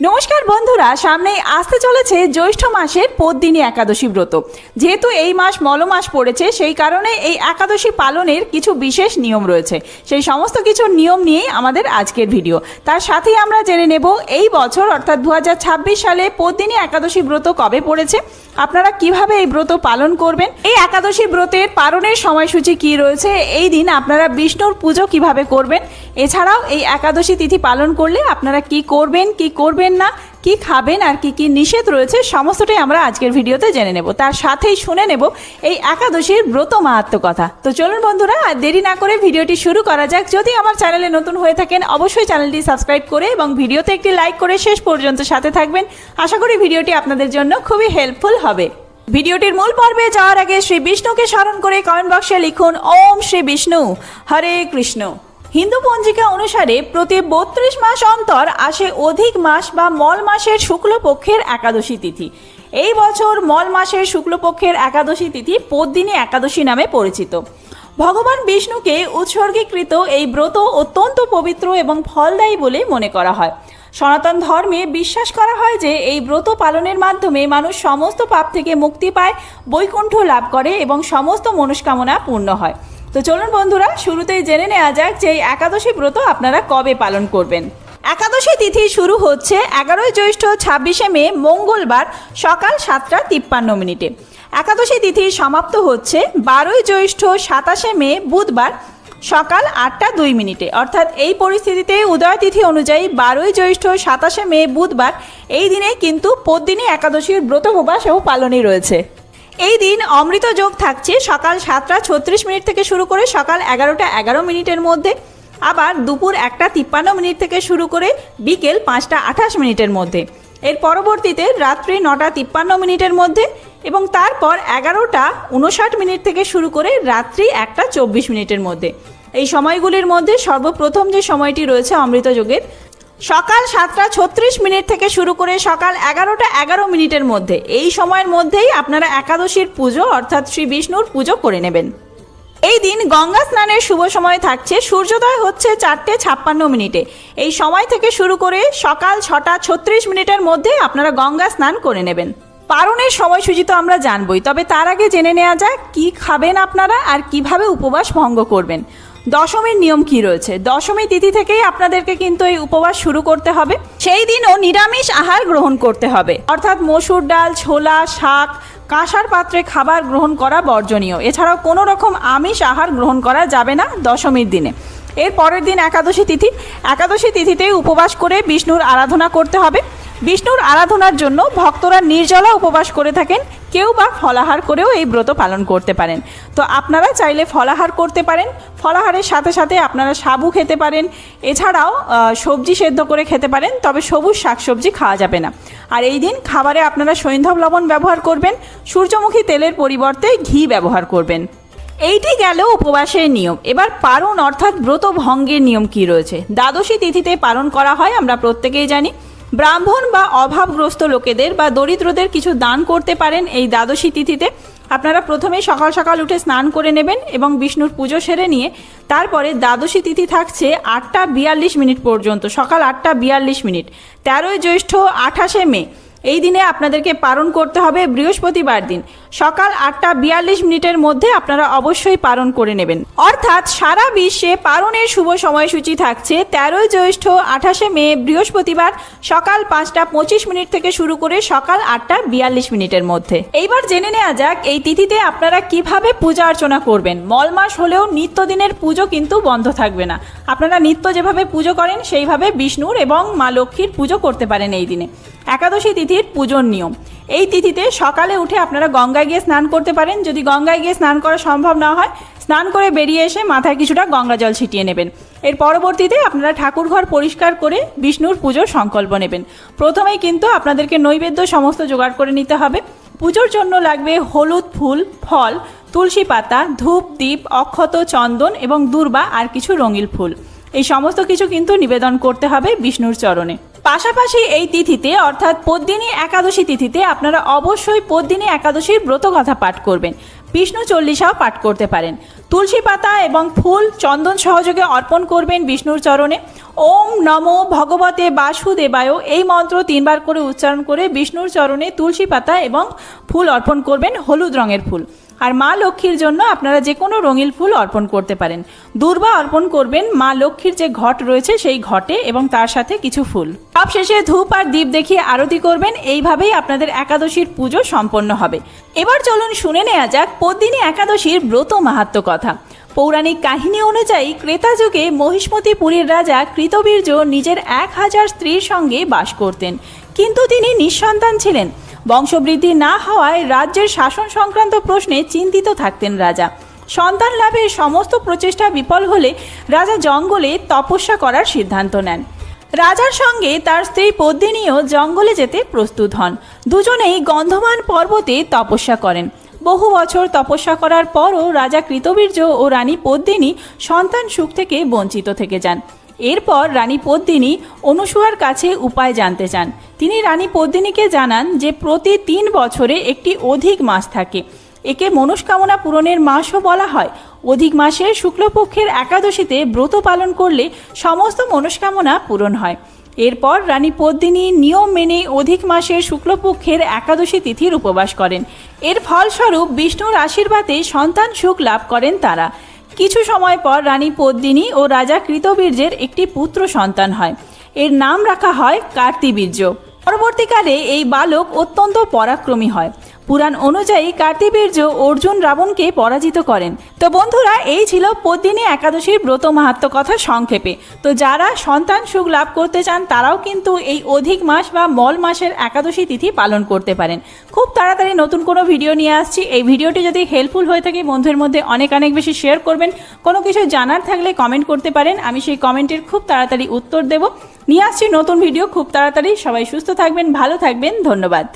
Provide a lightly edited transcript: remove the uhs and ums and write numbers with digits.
নমস্কার বন্ধুরা, সামনেই আসতে চলেছে জ্যৈষ্ঠ মাসের পদ্মিনী একাদশী ব্রত। যেহেতু এই মাস মলমাস পড়েছে, সেই কারণে এই একাদশী পালনের কিছু বিশেষ নিয়ম রয়েছে। সেই সমস্ত কিছু নিয়ম নিয়েই আমাদের আজকের ভিডিও। তার সাথেই আমরা জেনে নেব এই বছর অর্থাৎ 2026 সালে পদ্মিনী একাদশী ব্রত কবে পড়েছে, আপনারা কিভাবে এই ব্রত পালন করবেন, এই একাদশী ব্রতের পালনের সময়সূচি কি রয়েছে, এই দিন আপনারা বিষ্ণুর পুজো কিভাবে করবেন, এছাড়াও এই একাদশী তিথি পালন করলে আপনারা কি করবেন কি করবেন না, কি খাবেন আর কি কি নিষেধ রয়েছে, সমস্তটাই আমরা আজকের ভিডিওতে জেনে নেব। তার সাথেই শুনে নেব এই একাদশীর ব্রত মাহাত্ম্য কথা। তো চলুন বন্ধুরা, আর দেরি না করে ভিডিওটি শুরু করা যাক। যদি আমার চ্যানেলে নতুন হয়ে থাকেন অবশ্যই চ্যানেলটি সাবস্ক্রাইব করে এবং ভিডিওতে একটি লাইক করে শেষ পর্যন্ত সাথে থাকবেন। আশা করি ভিডিওটি আপনাদের জন্য খুবই হেল্পফুল হবে। ভিডিওটির মূল পর্বে যাওয়ার আগে শ্রী বিষ্ণুকে স্মরণ করে কমেন্ট বক্সে লিখুন ওম শ্রী বিষ্ণু হরে কৃষ্ণ। হিন্দু পঞ্জিকা অনুসারে প্রতি 32 মাস অন্তর আসে অধিক মাস বা মল মাসের শুক্লপক্ষের একাদশী তিথি। এই বছর মল মাসের শুক্লপক্ষের একাদশী তিথি পদ্মিনী একাদশী নামে পরিচিত। ভগবান বিষ্ণুকে উৎসর্গীকৃত এই ব্রত অত্যন্ত পবিত্র এবং ফলদায়ী বলে মনে করা হয়। সনাতন ধর্মে বিশ্বাস করা হয় যে এই ব্রত পালনের মাধ্যমে মানুষ সমস্ত পাপ থেকে মুক্তি পায়, বৈকুণ্ঠ লাভ করে এবং সমস্ত মনস্কামনা পূর্ণ হয়। তো চলুন বন্ধুরা, শুরুতেই জেনে নেওয়া যাক যে এই একাদশী ব্রত আপনারা কবে পালন করবেন। একাদশী তিথি শুরু হচ্ছে 11 জ্যৈষ্ঠ 26 মে মঙ্গলবার সকাল 7:53। একাদশী তিথি সমাপ্ত হচ্ছে 12 জ্যৈষ্ঠ 27 মে বুধবার সকাল 8:02। অর্থাৎ এই পরিস্থিতিতে উদয় তিথি অনুযায়ী 12 জ্যৈষ্ঠ 27 মে বুধবার এই দিনে কিন্তু পদ্মিনী একাদশীর ব্রত উপবাস ও পালনই রয়েছে। এই দিন অমৃত যোগ থাকছে সকাল 7:36 থেকে শুরু করে সকাল 11:11 মধ্যে, আবার দুপুর 1:53 থেকে শুরু করে বিকেল 5:28 মধ্যে, এর পরবর্তীতে রাত্রি 9:53 মধ্যে এবং তারপর 11:59 থেকে শুরু করে রাত্রি 1:24 মধ্যে। এই সময়গুলির মধ্যে সর্বপ্রথম যে সময়টি রয়েছে অমৃত যোগের, সকাল 7:36 থেকে শুরু করে সকাল 11:11 মধ্যে, এই সময়ের মধ্যেই আপনারা একাদশীর পুজো অর্থাৎ শ্রী বিষ্ণুর পুজো করে নেবেন। এই দিন গঙ্গা স্নানের শুভ সময় থাকছে, সূর্যোদয় হচ্ছে 4:56। এই সময় থেকে শুরু করে সকাল 6:36 মধ্যে আপনারা গঙ্গা স্নান করে নেবেন। পালনের সময়সূচি তো আমরা জানবই, তবে তার আগে জেনে নেওয়া যাক কি খাবেন আপনারা আর কিভাবে উপবাস ভঙ্গ করবেন। দশমীর নিয়ম কি রয়েছে। দশমী তিথি থেকেই আপনাদেরকে কিন্তু এই উপবাস শুরু করতে হবে। সেই দিনও নিরামিষ আহার গ্রহণ করতে হবে, অর্থাৎ মসুর ডাল, ছোলা, শাক, কাঁসার পাত্রে খাবার গ্রহণ করা বর্জনীয়। এছাড়াও কোনো রকম আমিষ আহার গ্রহণ করা যাবে না দশমীর দিনে। এর পরের দিন একাদশী তিথি। একাদশী তিথিতে উপবাস করে বিষ্ণুর আরাধনা করতে হবে। বিষ্ণুর আরাধনার জন্য ভক্তরা নির্জলা উপবাস করে থাকেন, কেউ বা ফলাহার করেও এই ব্রত পালন করতে পারেন। তো আপনারা চাইলে ফলাহার করতে পারেন, ফলাহারের সাথে সাথে আপনারা সাবু খেতে পারেন, এছাড়াও সবজি সেদ্ধ করে খেতে পারেন, তবে সবুজ শাকসবজি খাওয়া যাবে না। আর এই দিন খাবারে আপনারা সৈন্ধব লবণ ব্যবহার করবেন, সূর্যমুখী তেলের পরিবর্তে ঘি ব্যবহার করবেন। এইটি গেল উপবাসের নিয়ম। এবার পারণ অর্থাৎ ব্রত ভঙ্গের নিয়ম কি রয়েছে। দ্বাদশী তিথিতে পালন করা হয়, আমরা প্রত্যেকেই জানি। ব্রাহ্মণ বা অভাবগ্রস্ত লোকেদের বা দরিদ্রদের কিছু দান করতে পারেন এই দ্বাদশী তিথিতে। আপনারা প্রথমেই সকাল সকাল উঠে স্নান করে নেবেন এবং বিষ্ণুর পুজো সেরে নিয়ে তারপরে দ্বাদশী তিথি থাকছে 8:42 পর্যন্ত, সকাল 8:42। 13 জ্যৈষ্ঠ 28 মে এই দিনে আপনাদেরকে পালন করতে হবে বৃহস্পতিবার দিন সকাল 8:42 মধ্যে আপনারা অবশ্যই পালন করে নেবেন। অর্থাৎ সারা বিশ্বে পালনের শুভ সময়সূচি থাকছে 13 জ্যৈষ্ঠ 28 মে বৃহস্পতিবার সকাল 5:25 থেকে শুরু করে সকাল 8:42 মধ্যে। এইবার জেনে নেওয়া যাক এই তিথিতে আপনারা কিভাবে পূজা অর্চনা করবেন। মল মাস হলেও নিত্যদিনের পুজো কিন্তু বন্ধ থাকবে না। আপনারা নিত্য যেভাবে পুজো করেন সেইভাবে বিষ্ণুর এবং মা লক্ষ্মীর পুজো করতে পারেন এই দিনে। একাদশী তিথির পুজোর নিয়ম। এই তিথিতে সকালে উঠে আপনারা গঙ্গায় গিয়ে স্নান করতে পারেন। যদি গঙ্গায় গিয়ে স্নান করা সম্ভব না হয়, স্নান করে বেরিয়ে এসে মাথায় কিছুটা গঙ্গা জল ছিটিয়ে নেবেন। এর পরবর্তীতে আপনারা ঠাকুরঘর পরিষ্কার করে বিষ্ণুর পুজোর সংকল্প নেবেন। প্রথমেই কিন্তু আপনাদেরকে নৈবেদ্য সমস্ত জোগাড় করে নিতে হবে। পুজোর জন্য লাগবে হলুদ ফুল, ফল, তুলসী পাতা, ধূপ, দীপ, অক্ষত, চন্দন এবং দূর্বা আর কিছু রঙিন ফুল। এই সমস্ত কিছু কিন্তু নিবেদন করতে হবে বিষ্ণুর চরণে। পাশাপাশি এই তিথিতে অর্থাৎ পদ্মিনী একাদশী তিথিতে আপনারা অবশ্যই পদ্মিনী একাদশীর ব্রতকথা পাঠ করবেন। বিষ্ণু চল্লিশাও পাঠ করতে পারেন। তুলসী পাতা এবং ফুল, চন্দন সহযোগে অর্পণ করবেন বিষ্ণুর চরণে। ওম নমো ভগবতে বাসুদেবায় এই মন্ত্র 3 বার করে উচ্চারণ করে বিষ্ণুর চরণে তুলসী পাতা এবং ফুল অর্পণ করবেন, হলুদ রঙের ফুল। আর মা লক্ষ্মীর জন্য আপনারা যে কোনো রঙিন ফুল অর্পণ করতে পারেন। দূর্বা অর্পণ করবেন মা লক্ষ্মীর যে ঘট রয়েছে সেই ঘটে এবং তার সাথে কিছু ফুল। সবশেষে ধূপ আর দীপ দেখিয়ে আরতি করবেন। এইভাবেই আপনাদের একাদশীর পুজো সম্পন্ন হবে। এবার চলুন শুনে নেওয়া যাক পদ্মিনী একাদশীর ব্রত মাহাত্ম্য কথা। পৌরাণিক কাহিনী অনুযায়ী ক্রেতা যুগে মহিষ্মতিপুরীর রাজা কৃতবীর্য নিজের 1000 স্ত্রীর সঙ্গে বাস করতেন, কিন্তু তিনি নিঃসন্তান ছিলেন। বংশবৃদ্ধি না হওয়ায় রাজ্যের শাসন সংক্রান্ত প্রশ্নে চিন্তিত থাকতেন রাজা। সন্তান লাভের সমস্ত প্রচেষ্টা বিফল হলে রাজা জঙ্গলে তপস্যা করার সিদ্ধান্ত নেন। রাজার সঙ্গে তার স্ত্রী পদ্মিনীও জঙ্গলে যেতে প্রস্তুত হন। দুজনেই গন্ধমান পর্বতে তপস্যা করেন। বহু বছর তপস্যা করার পরও রাজা কৃতবীর্য ও রানী পদ্মিনী সন্তান সুখ থেকে বঞ্চিত থেকে যান। এরপর রানী পদ্মিনী অনুসূয়ার কাছে উপায় জানতে চান। তিনি রানী পদ্মিনীকে জানান যে প্রতি 3 বছরে একটি অধিক মাস থাকে, একে মনস্কামনা পূরণের মাসও বলা হয়। অধিক মাসের শুক্লপক্ষের একাদশীতে ব্রত পালন করলে সমস্ত মনস্কামনা পূরণ হয়। এরপর রানী পদ্মিনী নিয়ম মেনে অধিক মাসের শুক্লপক্ষের একাদশী তিথির উপবাস করেন। এর ফলস্বরূপ বিষ্ণুর আশীর্বাদে সন্তান সুখ লাভ করেন তারা। কিছু সময় পর রানী পদ্মিনী ও রাজা কৃতবীর্যের একটি পুত্র সন্তান হয়। এর নাম রাখা হয় কার্তিবীর্য। পরবর্তীকালে এই বালক অত্যন্ত পরাক্রমী হয়। পুরাণ অনুযায়ী কার্তিবীর্য অর্জুন রাবণকে পরাজিত করেন। তো বন্ধুরা, এই ছিল পদ্মিনী একাদশীর ব্রত মাহাত্ম্য কথা সংক্ষেপে। তো যারা সন্তান সুখ লাভ করতে চান তারাও কিন্তু এই অধিক মাস বা মল মাসের একাদশী তিথি পালন করতে পারেন। খুব তাড়াতাড়ি নতুন কোনো ভিডিও নিয়ে আসছি। এই ভিডিওটি যদি হেল্পফুল হয়ে থাকে বন্ধুদের মধ্যে অনেক বেশি শেয়ার করবেন। কোনো কিছু জানার থাকলে কমেন্ট করতে পারেন, আমি সেই কমেন্টের খুব তাড়াতাড়ি উত্তর দেব। নিয়ে আসছি নতুন ভিডিও খুব তাড়াতাড়ি। সবাই সুস্থ থাকবেন, ভালো থাকবেন, ধন্যবাদ।